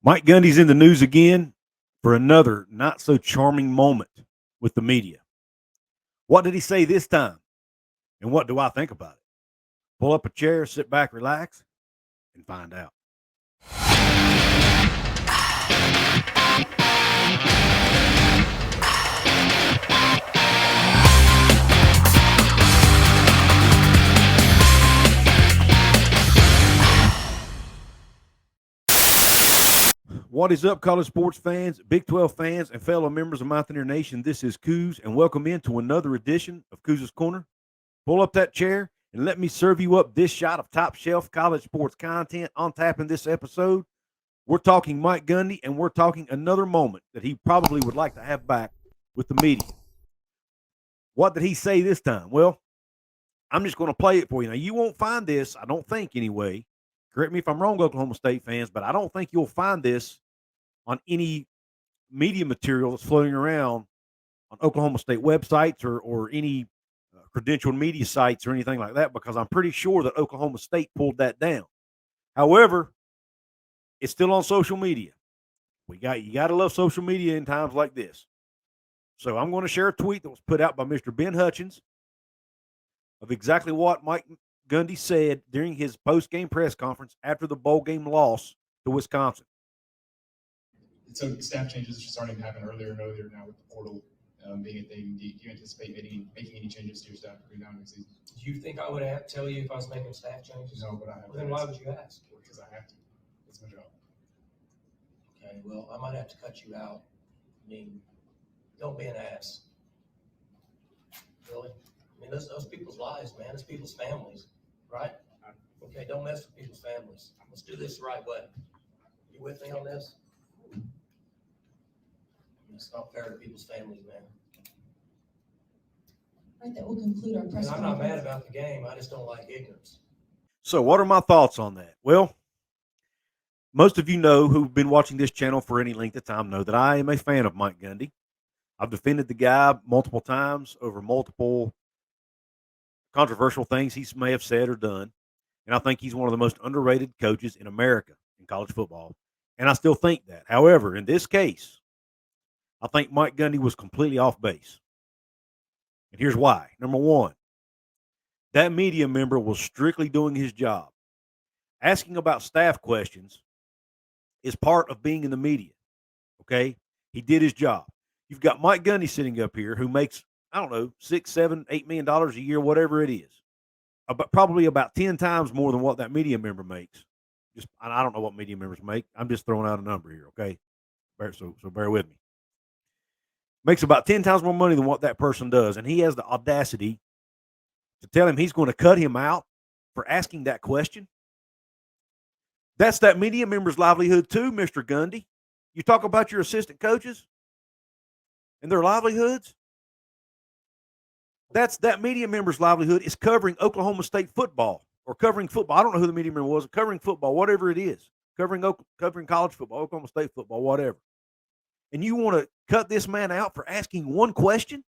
Mike Gundy's in the news again for another not so charming moment with the media. What did he say this time? And what do I think about it? Pull up a chair, sit back, relax, and find out. What is up, college sports fans, Big 12 fans, and fellow members of Mountaineer Nation? This is Couz, and welcome into another edition of Couz's Corner. Pull up that chair and let me serve you up this shot of top shelf college sports content on tap in this episode. We're talking Mike Gundy, and we're talking another moment that he probably would like to have back with the media. What did he say this time? Well, I'm just going to play it for you. Now, you won't find this, I don't think anyway. Correct me if I'm wrong, Oklahoma State fans, but I don't think you'll find this on any media material that's floating around on Oklahoma State websites or any credentialed media sites or anything like that, because I'm pretty sure that Oklahoma State pulled that down. However, it's still on social media. You got to love social media in times like this. So I'm going to share a tweet that was put out by Mr. Ben Hutchins of exactly what Mike Gundy said during his post-game press conference after the bowl game loss to Wisconsin. So staff changes are starting to happen earlier and earlier now with the portal being a thing. Do you anticipate making any changes to your staff between now and next season? Do you think I would tell you if I was making staff changes? No, but I have. Well, then why would you ask? Because I have to. It's my job. Okay, well, I might have to cut you out. I mean, don't be an ass. Really? I mean, those people's lives, man. It's people's families, right? Okay, don't mess with people's families. Let's do this the right way. You with me on this? It's not fair to people's families, man. Right, that will conclude our press And I'm not mad about the game. I just don't like ignorance. So what are my thoughts on that? Well, most of you know who've been watching this channel for any length of time know that I am a fan of Mike Gundy. I've defended the guy multiple times over multiple controversial things he may have said or done. And I think he's one of the most underrated coaches in America in college football. And I still think that. However, in this case, I think Mike Gundy was completely off base. And here's why. Number one, that media member was strictly doing his job. Asking about staff questions is part of being in the media. Okay? He did his job. You've got Mike Gundy sitting up here who makes, I don't know, $6, $7, $8 million a year, whatever it is. Probably about 10 times more than what that media member makes. I don't know what media members make. I'm just throwing out a number here, okay? So bear with me. Makes about 10 times more money than what that person does. And he has the audacity to tell him he's going to cut him out for asking that question. That's that media member's livelihood too, Mr. Gundy. You talk about your assistant coaches and their livelihoods. That's that media member's livelihood is covering Oklahoma State football or covering football. I don't know who the media member was, covering football, whatever it is, covering college football, Oklahoma State football, whatever. And you want to cut this man out for asking one question?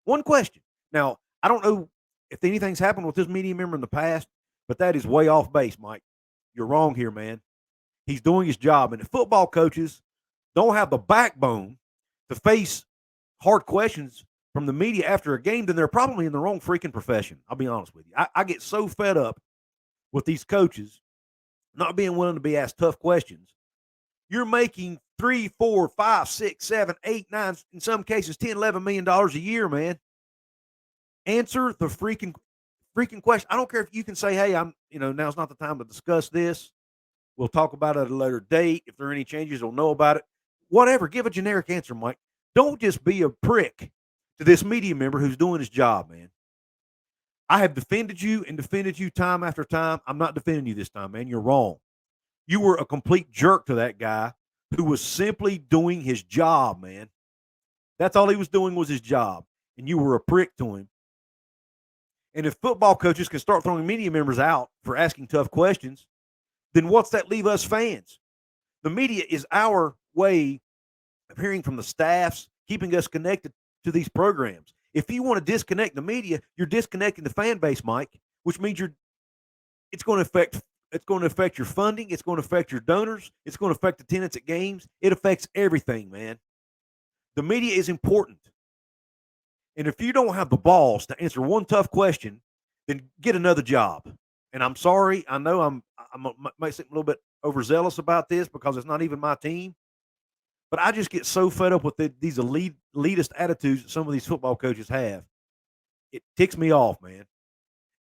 One question. Now, I don't know if anything's happened with this media member in the past, but that is way off base, Mike. You're wrong here, man. He's doing his job. And if football coaches don't have the backbone to face hard questions from the media after a game, then they're probably in the wrong freaking profession. I'll be honest with you. I get so fed up with these coaches not being willing to be asked tough questions. You're making $3, $4, $5, $6, $7, $8, $9, in some cases $10, $11 million a year, man. Answer the freaking question. I don't care if you can say, hey, now's not the time to discuss this. We'll talk about it at a later date. If there are any changes, we'll know about it. Whatever. Give a generic answer, Mike. Don't just be a prick to this media member who's doing his job, man. I have defended you time after time. I'm not defending you this time, man. You're wrong. You were a complete jerk to that guy who was simply doing his job, man. That's all he was doing was his job. And you were a prick to him. And if football coaches can start throwing media members out for asking tough questions, then what's that leave us fans? The media is our way of hearing from the staffs, keeping us connected to these programs. If you want to disconnect the media, you're disconnecting the fan base, Mike, which means it's going to affect It's going to affect your funding. It's going to affect your donors. It's going to affect attendance at games. It affects everything, man. The media is important. And if you don't have the balls to answer one tough question, then get another job. And I'm sorry. I know I might seem a little bit overzealous about this because it's not even my team. But I just get so fed up with these elitist attitudes that some of these football coaches have. It ticks me off, man.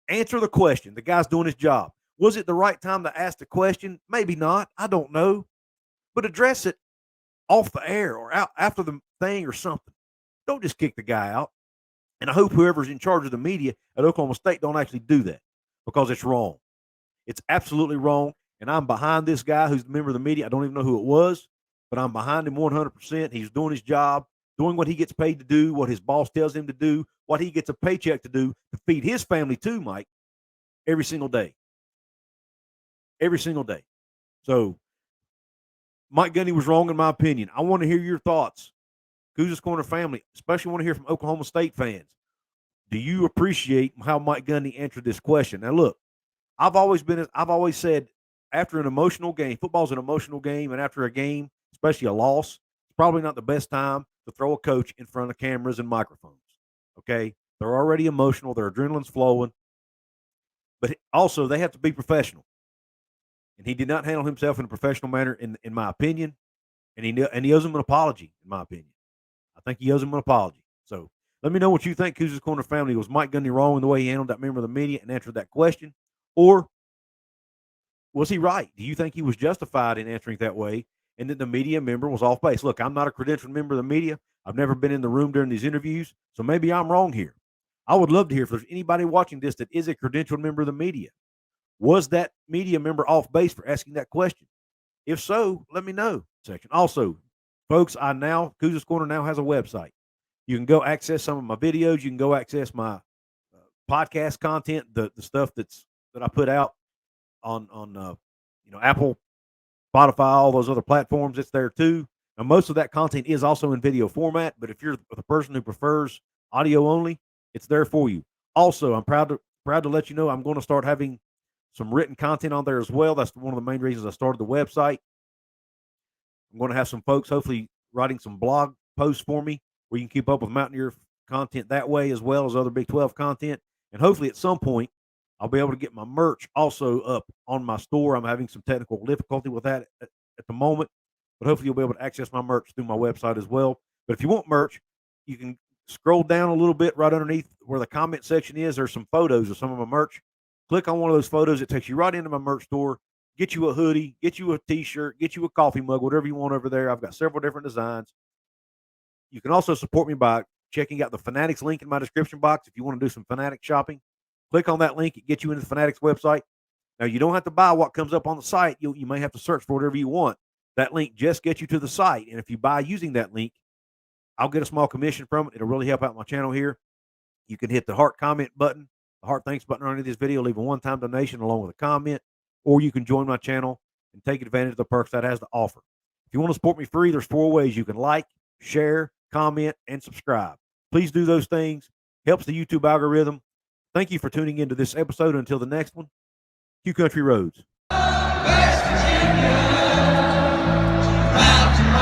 Answer the question. The guy's doing his job. Was it the right time to ask the question? Maybe not. I don't know. But address it off the air or out after the thing or something. Don't just kick the guy out. And I hope whoever's in charge of the media at Oklahoma State don't actually do that because it's wrong. It's absolutely wrong. And I'm behind this guy who's a member of the media. I don't even know who it was, but I'm behind him 100%. He's doing his job, doing what he gets paid to do, what his boss tells him to do, what he gets a paycheck to do to feed his family too, Mike, every single day. Every single day. So Mike Gundy was wrong in my opinion. I want to hear your thoughts. Couz's Corner family, especially want to hear from Oklahoma State fans. Do you appreciate how Mike Gundy answered this question? Now, look, I've always said after an emotional game, football's an emotional game, and after a game, especially a loss, it's probably not the best time to throw a coach in front of cameras and microphones. Okay? They're already emotional. Their adrenaline's flowing. But also, they have to be professional. And he did not handle himself in a professional manner, in my opinion. And he owes him an apology, in my opinion. I think he owes him an apology. So let me know what you think, Couz's Corner family. Was Mike Gundy wrong in the way he handled that member of the media and answered that question? Or was he right? Do you think he was justified in answering that way and that the media member was off base? Look, I'm not a credentialed member of the media. I've never been in the room during these interviews, so maybe I'm wrong here. I would love to hear if there's anybody watching this that is a credentialed member of the media. Was that media member off base for asking that question? If so, let me know. Section. Also, folks, Couz's Corner now has a website. You can go access some of my videos. You can go access my podcast content, the stuff that I put out on Apple, Spotify, all those other platforms. It's there too. Now, most of that content is also in video format, but if you're the person who prefers audio only, it's there for you. Also, I'm proud to let you know I'm going to start having some written content on there as well. That's one of the main reasons I started the website. I'm going to have some folks hopefully writing some blog posts for me where you can keep up with Mountaineer content that way as well as other Big 12 content. And hopefully at some point I'll be able to get my merch also up on my store. I'm having some technical difficulty with that at the moment, but hopefully you'll be able to access my merch through my website as well. But if you want merch, you can scroll down a little bit right underneath where the comment section is. There's some photos of some of my merch. Click on one of those photos. It takes you right into my merch store. Get you a hoodie, get you a t-shirt, get you a coffee mug, whatever you want over there. I've got several different designs. You can also support me by checking out the Fanatics link in my description box. If you want to do some Fanatics shopping, click on that link. It gets you into the Fanatics website. Now, you don't have to buy what comes up on the site. You may have to search for whatever you want. That link just gets you to the site. And if you buy using that link, I'll get a small commission from it. It'll really help out my channel here. You can hit the heart comment button, the heart thanks button underneath this video, leave a one-time donation along with a comment, or you can join my channel and take advantage of the perks that has to offer. If you want to support me free, there's 4 ways. You can like, share, comment, and subscribe. Please do those things. Helps the YouTube algorithm. Thank you for tuning into this episode. Until the next one, Q Country Roads. West Virginia, Mountain